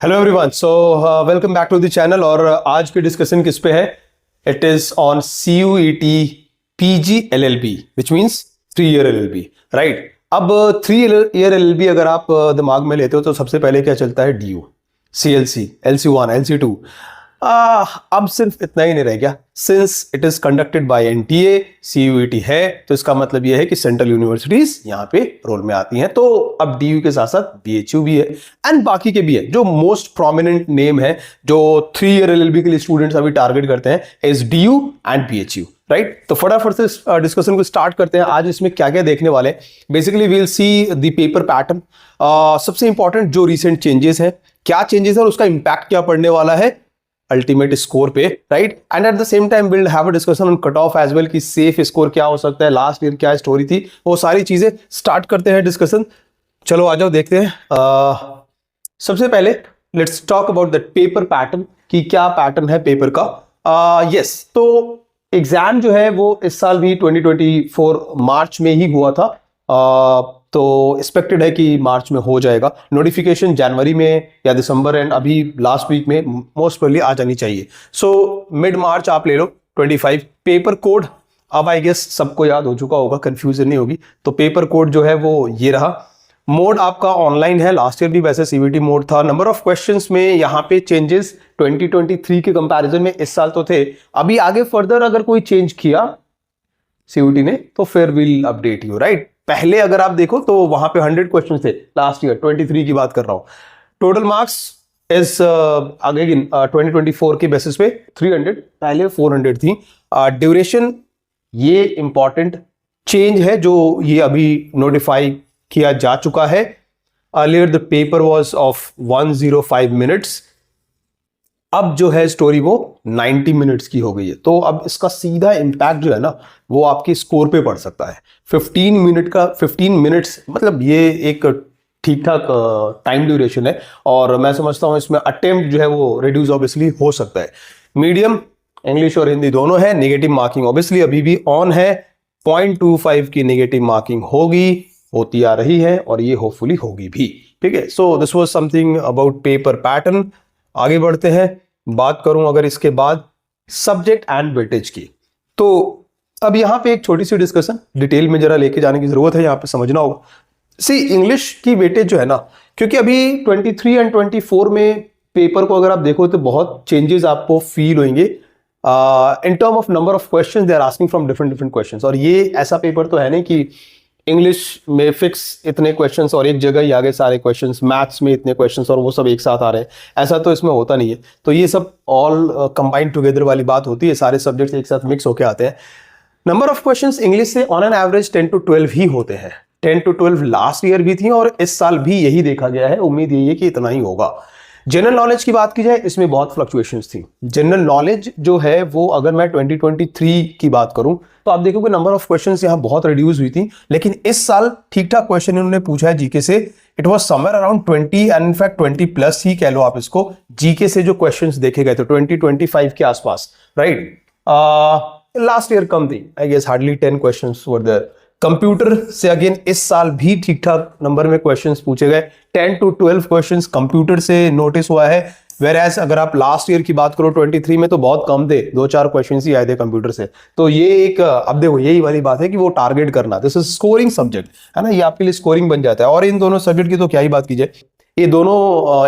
Hello everyone, so welcome back to the channel. और आज की डिस्कशन किस पे है? It is on CUET PG LLB which means 3 year LLB, right. अब 3 ईयर LLB अगर आप दिमाग में लेते हो तो सबसे पहले क्या चलता है? DU, CLC, LC1, LC2। अब सिर्फ इतना ही नहीं रह गया। Since it is conducted by NTA, CUET है, तो इसका मतलब यह है कि सेंट्रल यूनिवर्सिटीज यहाँ पे रोल में आती हैं। तो अब DU के साथ साथ BHU भी है एंड बाकी के भी है। जो मोस्ट प्रोमिनेंट नेम है जो 3 ईयर LLB के लिए स्टूडेंट्स अभी टारगेट करते हैं is DU and BHU, right. तो फटाफट से डिस्कशन को स्टार्ट करते हैं। आज इसमें क्या क्या देखने वाले हैं? Basically we'll see the paper pattern, सबसे इंपॉर्टेंट जो रिसेंट चेंजेस है, क्या चेंजेस है और उसका इंपैक्ट क्या पड़ने वाला है अल्टीमेट स्कोर पे, right. And at the same time will have a discussion on cut off as well कि सेफ स्कोर क्या हो सकता है, लास्ट ईयर क्या स्टोरी थी, वो सारी चीजें स्टार्ट करते हैं डिस्कशन। चलो आ जाओ देखते हैं। सबसे पहले let's talk about the paper pattern कि क्या पैटर्न है पेपर का। यस, तो एग्जाम जो है वो इस साल भी 2024 मार्च में ही हुआ था। तो एक्सपेक्टेड है कि मार्च में हो जाएगा। नोटिफिकेशन जनवरी में या दिसंबर एंड अभी लास्ट वीक में मोस्ट प्रोबेबली आ जानी चाहिए। सो मिड मार्च आप ले लो 25। पेपर कोड अब आई गेस सबको याद हो चुका होगा, कंफ्यूजन नहीं होगी। तो पेपर कोड जो है वो ये रहा। मोड आपका ऑनलाइन है, लास्ट ईयर भी वैसे CBT मोड था। नंबर ऑफ क्वेश्चंस में यहाँ पे चेंजेस 2023 के कंपैरिजन में इस साल तो थे। अभी आगे फर्दर अगर कोई चेंज किया CUET ने तो फिर विल अपडेट यू, राइट। पहले अगर आप देखो तो वहां पे 100 क्वेश्चन थे लास्ट ईयर, 23 की बात कर रहा हूं। टोटल मार्क्स इज अगेन 2024 के बेसिस पे 300, पहले 400 थी। ड्यूरेशन ये इंपॉर्टेंट चेंज है जो ये अभी नोटिफाई किया जा चुका है। Earlier the paper was of 105 minutes, अब जो है स्टोरी वो 90 मिनट्स की हो गई है। तो अब इसका सीधा इंपैक्ट जो है ना वो आपके स्कोर पे पड़ सकता है। 15 मिनट्स मतलब ये एक ठीक ठाक टाइम ड्यूरेशन है और मैं समझता हूं इसमें अटेम्प्ट जो है वो रिड्यूस ऑब्वियसली हो सकता है। मीडियम इंग्लिश और हिंदी दोनों है। नेगेटिव मार्किंग ऑब्वियसली अभी भी ऑन है। 0.25 की नेगेटिव मार्किंग होती आ रही है और ये होपफुली होगी भी, ठीक है। So this was something about paper pattern. आगे बढ़ते हैं। बात करूं अगर इसके बाद सब्जेक्ट एंड वेटेज की, तो अब यहां पे एक छोटी सी डिस्कशन डिटेल में जरा लेके जाने की जरूरत है, यहां पे समझना होगा। सी इंग्लिश की वेटेज जो है ना, क्योंकि अभी 23 एंड 24 में पेपर को अगर आप देखो तो बहुत चेंजेस आपको फील होंगे in term of number of questions they are asking from different questions. और ये ऐसा पेपर तो है नहीं कि इंग्लिश में फिक्स इतने क्वेश्चंस और एक जगह ही आ गए सारे क्वेश्चंस, मैथ्स में इतने क्वेश्चंस और वो सब एक साथ आ रहे हैं, ऐसा तो इसमें होता नहीं है। तो ये सब ऑल कंबाइंड टुगेदर वाली बात होती है, सारे सब्जेक्ट्स एक साथ मिक्स होके आते हैं। नंबर ऑफ क्वेश्चंस इंग्लिश से ऑन एन एवरेज 10 to 12 ही होते हैं। 10 to 12 लास्ट ईयर भी थी और इस साल भी यही देखा गया है। उम्मीद यही है कि इतना ही होगा। जनरल नॉलेज की बात की जाए, इसमें बहुत फ्लक्चुएशंस थी। जनरल नॉलेज जो है वो अगर मैं 2023 की बात करूं तो आप देखोगे नंबर ऑफ क्वेश्चंस यहां बहुत रिड्यूस हुई थी, लेकिन इस साल ठीक ठाक क्वेश्चन इन्होंने पूछा है जीके से। It was somewhere around 20 and in fact 20 plus ही कह लो आप इसको। जीके से जो क्वेश्चंस देखे गए थे 20-25 के आसपास, राइट। लास्ट ईयर कम थी, I guess hardly 10 questions were there. Computer से अगेन इस साल भी ठीक ठाक नंबर में क्वेश्चंस पूछे गए। 10 to 12 क्वेश्चंस कंप्यूटर से नोटिस हुआ है। वेर एज अगर आप लास्ट ईयर की बात करो 23 में तो बहुत कम थे, 2-4 क्वेश्चन ही आए थे कंप्यूटर से। तो ये एक अब देखो यही वाली बात है कि वो टारगेट करना, दिस इज स्कोरिंग सब्जेक्ट है ना, ये आपके लिए स्कोरिंग बन जाता है। और इन दोनों सब्जेक्ट की तो क्या ही बात कीजिए, ये दोनों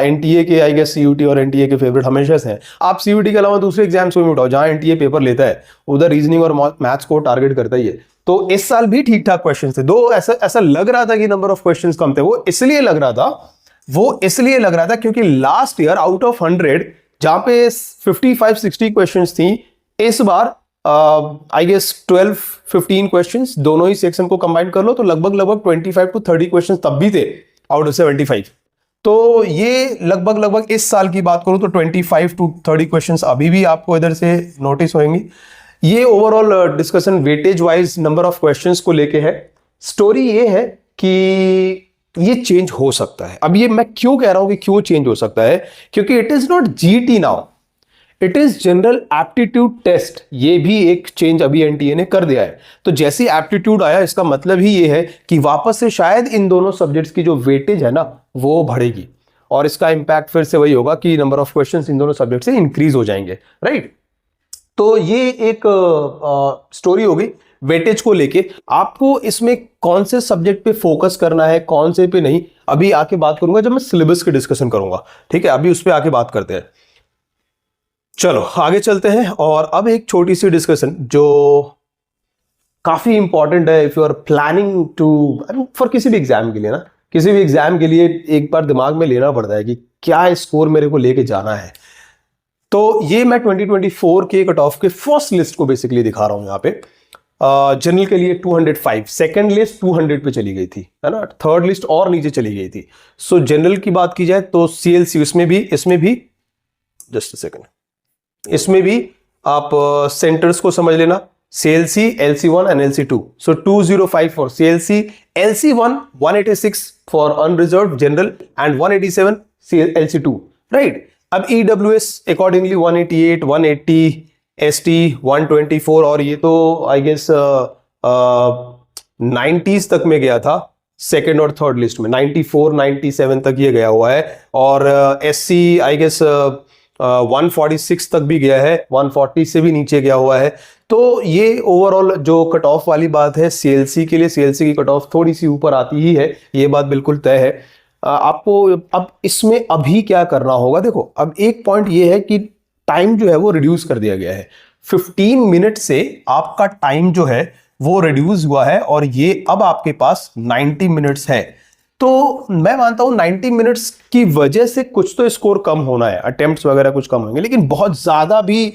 NTA के आई गेस CUET और NTA के फेवरेट हमेशा से हैं। आप CUET के अलावा दूसरे एग्जाम्स में उठाओ जहां NTA पेपर लेता है, उधर रीजनिंग और मैथ्स को टारगेट करता ही है। तो इस साल भी ठीक ठाक क्वेश्चन थे। दो ऐसा लग रहा था कि नंबर ऑफ क्वेश्चन कम थे, वो इसलिए लग रहा था क्योंकि लास्ट ईयर आउट ऑफ 100 जहां पे 55-60 क्वेश्चंस थी, इस बार आई गेस 12-15 क्वेश्चंस दोनों ही सेक्शन को कंबाइन कर लो तो लगभग 25 to 30 क्वेश्चंस तब भी थे आउट ऑफ 75। तो ये लगभग इस साल की बात करूं तो 25 to 30 क्वेश्चंस अभी भी आपको इधर से नोटिस होंगे। ये overall discussion weightage wise number of questions को लेके है। स्टोरी ये है कि ये चेंज हो सकता है। अब ये मैं क्यों कह रहा हूं कि क्यों चेंज हो सकता है, क्योंकि it is not GT now, it is general aptitude test. ये भी एक चेंज अभी NTA ने कर दिया है। तो जैसे एप्टीट्यूड आया इसका मतलब ही ये है कि वापस से शायद इन दोनों सब्जेक्ट्स की जो वेटेज है ना वो बढ़ेगी। और इसका इम्पैक्ट फिर से वही होगा कि नंबर ऑफ क्वेश्चंस इन दोनों सब्जेक्ट से इंक्रीज हो जाएंगे, राइट। तो ये एक स्टोरी होगी वेटेज को लेके। आपको इसमें कौन से सब्जेक्ट पे फोकस करना है, कौन से पे नहीं, अभी आके बात करूंगा जब मैं सिलेबस की डिस्कशन करूंगा, ठीक है। अभी उस पे आके बात करते हैं। चलो आगे चलते हैं। और अब एक छोटी सी डिस्कशन जो काफी इंपॉर्टेंट है if you are planning to, for किसी भी एग्जाम के लिए ना, किसी भी एग्जाम के लिए एक बार दिमाग में लेना पड़ता है कि क्या स्कोर मेरे को लेके जाना है। तो ये मैं 2024 के कट ऑफ के फर्स्ट लिस्ट को बेसिकली दिखा रहा हूं यहाँ पे। जनरल के लिए 205, सेकंड लिस्ट 200 पे चली गई थी, है ना, थर्ड लिस्ट और नीचे चली गई थी। सो जनरल की बात की जाए तो सीएलसी, इसमें भी जस्ट अ सेकंड, इसमें भी आप सेंटर्स को समझ लेना, CLC, LC1 and LC2. So 205 for CLC, LC1 186 for unreserved general and 187 LC2, right? अब EWS accordingly 188, 180, ST 124 और ये तो आई गेस 90s तक में गया था सेकेंड और थर्ड लिस्ट में, 94, 97 तक ये गया हुआ है। और SC आई गेस 146 तक भी गया है, 140 से भी नीचे गया हुआ है। तो ये ओवरऑल जो कट ऑफ वाली बात है सीएलसी के लिए, सीएलसी की कट ऑफ थोड़ी सी ऊपर आती ही है, ये बात बिल्कुल तय है। आपको अब इसमें अभी क्या करना होगा, देखो अब एक पॉइंट ये है कि टाइम जो है वो रिड्यूस कर दिया गया है। 15 मिनट से आपका टाइम जो है वो रिड्यूस हुआ है और ये अब आपके पास 90 मिनट्स है। तो मैं मानता हूं 90 मिनट्स की वजह से कुछ तो स्कोर कम होना है, अटेम्प्ट्स वगैरह कुछ कम होंगे, लेकिन बहुत ज्यादा भी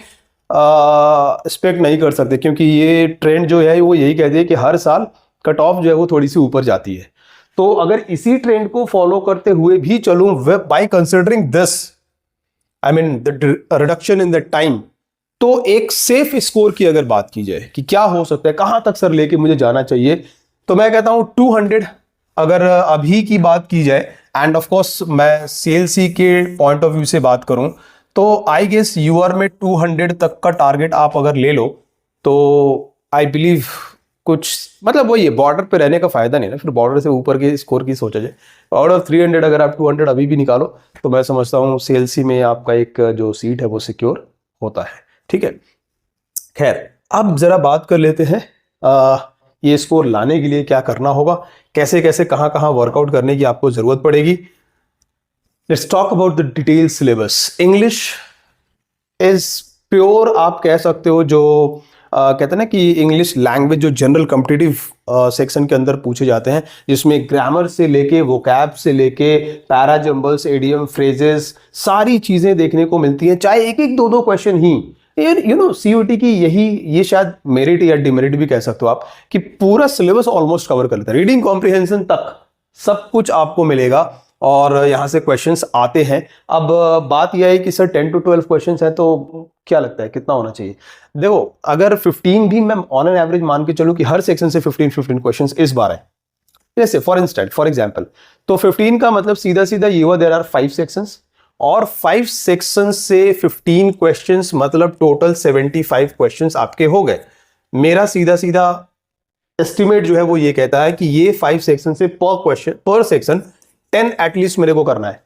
एक्सपेक्ट नहीं कर सकते, क्योंकि ये ट्रेंड जो है वो यही कहती है कि हर साल कट ऑफ जो है वो थोड़ी सी ऊपर जाती है। तो अगर इसी ट्रेंड को फॉलो करते हुए भी चलूं by considering this, I mean the reduction in the time, तो एक सेफ स्कोर की अगर बात की जाए कि क्या हो सकता है, कहां तक सर लेके मुझे जाना चाहिए, तो मैं कहता हूं 200 अगर अभी की बात की जाए, एंड ऑफ कोर्स मैं सीएलसी के पॉइंट ऑफ व्यू से बात करूं तो आई गेस यूआर में 200 तक का टारगेट आप अगर ले लो तो आई बिलीव कुछ मतलब वही है, बॉर्डर पे रहने का फायदा नहीं ना, फिर बॉर्डर से ऊपर के स्कोर की सोचा जाए। आउट ऑफ 300 अगर आप 200 अभी भी निकालो तो मैं समझता हूँ सीएलसी में आपका एक जो सीट है वो सिक्योर होता है, ठीक है। खैर अब जरा बात कर लेते हैं ये स्कोर लाने के लिए क्या करना होगा, कैसे कैसे कहां कहां वर्कआउट करने की आपको जरूरत पड़ेगी। Let's talk about the detail syllabus. English is pure, आप कह सकते हो, जो कहते हैं ना कि इंग्लिश लैंग्वेज जो जनरल कॉम्पिटिटिव सेक्शन के अंदर पूछे जाते हैं, जिसमें ग्रामर से लेके वोकैब से लेके पैराजम्बल्स, एडियम, फ्रेजेस, सारी चीजें देखने को मिलती हैं, चाहे एक एक दो दो क्वेश्चन ही। यू नो सीयूटी की यही, ये शायद मेरिट या डिमेरिट भी कह सकते हो आप, कि पूरा सिलेबस ऑलमोस्ट कवर कर लेता है, रीडिंग कॉम्प्रिहेंशन तक सब कुछ आपको मिलेगा और यहां से क्वेश्चंस आते हैं। अब बात यह है कि सर 10 to 12 क्वेश्चंस हैं, तो क्या लगता है कितना होना चाहिए? देखो अगर 15 भी मैं ऑन एन एवरेज मान के चलूं कि हर सेक्शन से 15 क्वेश्चंस इस बार है, जैसे फॉर एग्जांपल, तो 15 का मतलब सीधा सीधा ये हुआ देयर आर 5 सेक्शंस, और 5 सेक्शंस से 15 क्वेश्चंस मतलब टोटल 75 क्वेश्चंस आपके हो गए। मेरा सीधा सीधा एस्टिमेट जो है वो ये कहता है कि ये 5 सेक्शन से पर सेक्शन 10 एटलीस्ट मेरे को करना है,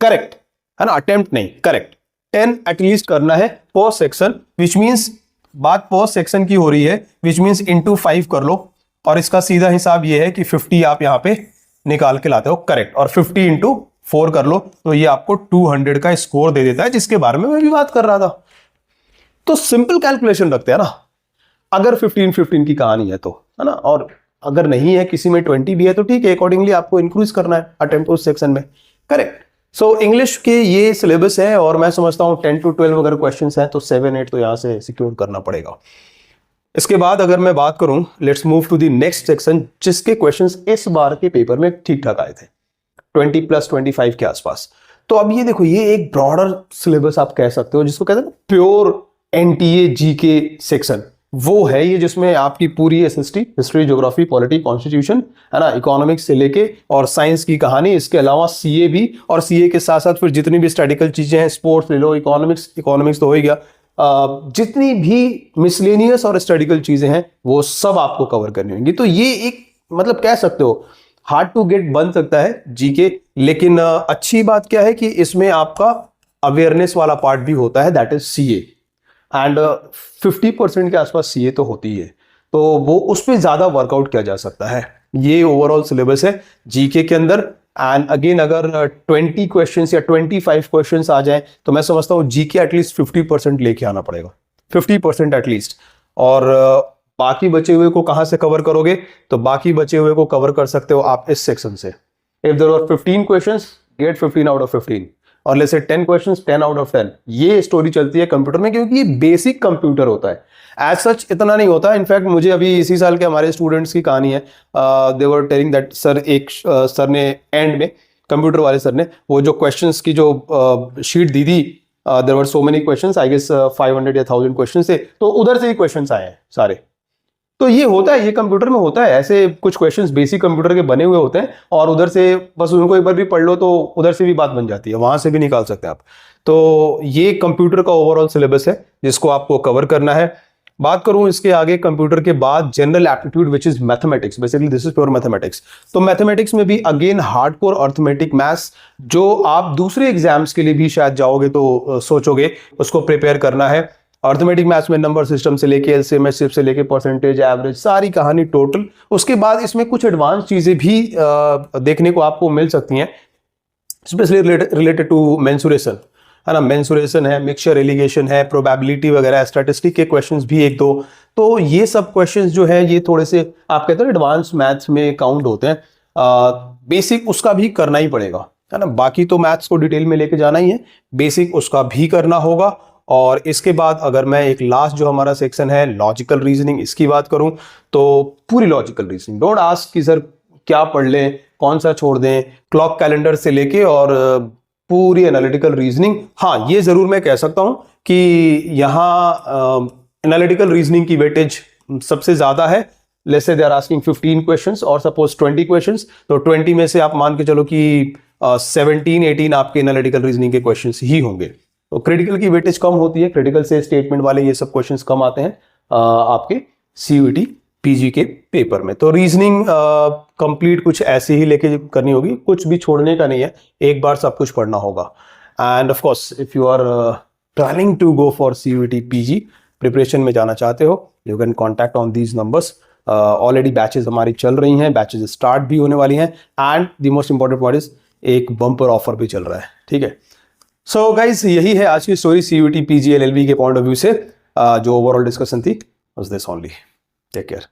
करेक्ट है ना, अटेम्प्ट नहीं, करेक्ट 10 एटलीस्ट करना है पर सेक्शन, विच मींस बात पर सेक्शन की हो रही है, विच मींस इंटू 5 कर लो, और इसका सीधा हिसाब ये है कि 50 आप यहां पे निकाल के लाते हो, करेक्ट, और 50 इंटू 4 कर लो तो ये आपको 200 का स्कोर दे देता है, जिसके बारे में मैं भी बात कर रहा था। तो सिंपल कैलकुलेशन रखते हैं ना, अगर 15 की कहानी है तो, है ना, और अगर नहीं है किसी में 20 भी है तो ठीक है, अकॉर्डिंगली आपको इंक्रीज करना है अटेम्प्ट उस सेक्शन में, करेक्ट। सो इंग्लिश के ये सिलेबस है और मैं समझता हूं 10 to 12 अगर क्वेश्चंस हैं तो 7-8 तो यहां से सिक्योर करना पड़ेगा। इसके बाद अगर मैं बात करूं, let's move to the next section, जिसके क्वेश्चंस इस बार के पेपर में ठीक ठाक आए थे 20+25 के आसपास। तो अब ये देखो, ये एक ब्रॉडर सिलेबस आप कह सकते हो, जिसको कहते हैं प्योर एनटीए जीके सेक्शन, वो है ये जिसमें आपकी पूरी SST, history, geography, polity, constitution, है ना, इकोनॉमिक्स से लेके और साइंस की कहानी, इसके अलावा सीए भी, और सीए के साथ साथ फिर जितनी भी स्टैटिकल चीजें हैं, स्पोर्ट्स ले लो, इकोनॉमिक्स तो हो ही गया, जितनी भी मिसलेनियस और स्टैटिकल चीजें हैं वो सब आपको कवर करनी होंगी। तो ये एक मतलब कह सकते हो हार्ड टू गेट बन सकता है जीके लेकिन अच्छी बात क्या है कि इसमें आपका अवेयरनेस वाला पार्ट भी होता है, दैट इज सीए, एंड 50% के आसपास सीए तो होती है, तो वो उस पर ज्यादा वर्कआउट किया जा सकता है। ये ओवरऑल सिलेबस है जीके के अंदर। एंड अगेन अगर 20 क्वेश्चंस या 25 क्वेश्चंस आ जाए तो मैं समझता हूँ जीके एटलीस्ट 50% लेके आना पड़ेगा, 50% एटलीस्ट। और बाकी बचे हुए को कहां से कवर करोगे? तो बाकी बचे हुए को कवर कर सकते हो आप इस सेक्शन से। If there are 15 questions, get 15 out of 15, और let's say 10 questions, 10 out of 10। ये स्टोरी चलती है कंप्यूटर में, क्योंकि ये बेसिक कंप्यूटर होता है, एज सच इतना नहीं होता। इनफैक्ट मुझे अभी इसी साल के हमारे स्टूडेंट्स की कहानी है, they were telling that sir, एक सर ने एंड में, कंप्यूटर वाले सर ने, वो जो क्वेश्चंस की जो शीट दी थी, there were so many questions, I guess 500 या 1000 क्वेश्चंस थे, तो उधर से ही क्वेश्चंस आए हैं सारे। तो ये होता है, ये कंप्यूटर में होता है, ऐसे कुछ क्वेश्चंस बेसिक कंप्यूटर के बने हुए होते हैं, और उधर से बस उनको एक बार भी पढ़ लो तो उधर से भी बात बन जाती है, वहां से भी निकाल सकते हैं आप। तो ये कंप्यूटर का ओवरऑल सिलेबस है जिसको आपको कवर करना है। बात करूं इसके आगे, कंप्यूटर के बाद general aptitude which is mathematics, basically this is pure mathematics. तो मैथमेटिक्स में भी अगेन हार्डकोर अर्थमेटिक मैथ्स, जो आप दूसरे एग्जाम्स के लिए भी शायद जाओगे तो सोचोगे, उसको प्रिपेयर करना है। अर्थमेटिक मैथ्स में नंबर सिस्टम से लेके एलसीएम एचसीएफ से लेके परसेंटेज, एवरेज, सारी कहानी टोटल। उसके बाद इसमें कुछ एडवांस चीजें भी देखने को आपको मिल सकती हैं, स्पेशली रिलेटेड टू मेंसुरेशन, है ना। मेंसुरेशन है, मिक्सचर एलिगेशन है, प्रोबेबिलिटी वगैरह, स्टैटिस्टिक के क्वेश्चंस भी एक दो। तो ये सब क्वेश्चंस जो है ये थोड़े से आप कहते हो एडवांस मैथ्स में काउंट होते हैं। बेसिक उसका भी करना ही पड़ेगा, है ना। बाकी तो मैथ्स को डिटेल में लेके जाना ही है, बेसिक उसका भी करना होगा। और इसके बाद अगर मैं एक लास्ट जो हमारा सेक्शन है लॉजिकल रीजनिंग, इसकी बात करूं तो पूरी लॉजिकल रीजनिंग, डोंट आस्क कि सर क्या पढ़ लें, कौन सा छोड़ दें, क्लॉक कैलेंडर से लेके और पूरी एनालिटिकल रीजनिंग। हाँ, ये जरूर मैं कह सकता हूं कि यहाँ एनालिटिकल रीजनिंग की वेटेज सबसे ज्यादा है। Let's say they are asking 15 questions और सपोज 20 क्वेश्चंस, तो 20 में से आप मान के चलो कि 17-18 आपके एनालिटिकल रीजनिंग के क्वेश्चंस ही होंगे। तो क्रिटिकल की वेटेज कम होती है, क्रिटिकल से स्टेटमेंट वाले ये सब क्वेश्चंस कम आते हैं आपके सीयूईटी पीजी के पेपर में। तो रीजनिंग कंप्लीट कुछ ऐसे ही लेके करनी होगी, कुछ भी छोड़ने का नहीं है, एक बार सब कुछ पढ़ना होगा। And of course if you are planning to go for CUET PG preparation में जाना चाहते हो, you can contact on these numbers. Already batches हमारी चल रही हैं, बैचेस स्टार्ट भी होने वाली हैं, and the most important point is एक बम्पर ऑफर भी चल रहा है, ठीक है। सो गाइज, यही है आज की स्टोरी सीयूईटी पीजी एलएलबी के पॉइंट ऑफ व्यू से। जो ओवरऑल डिस्कशन थी was this only. Take care.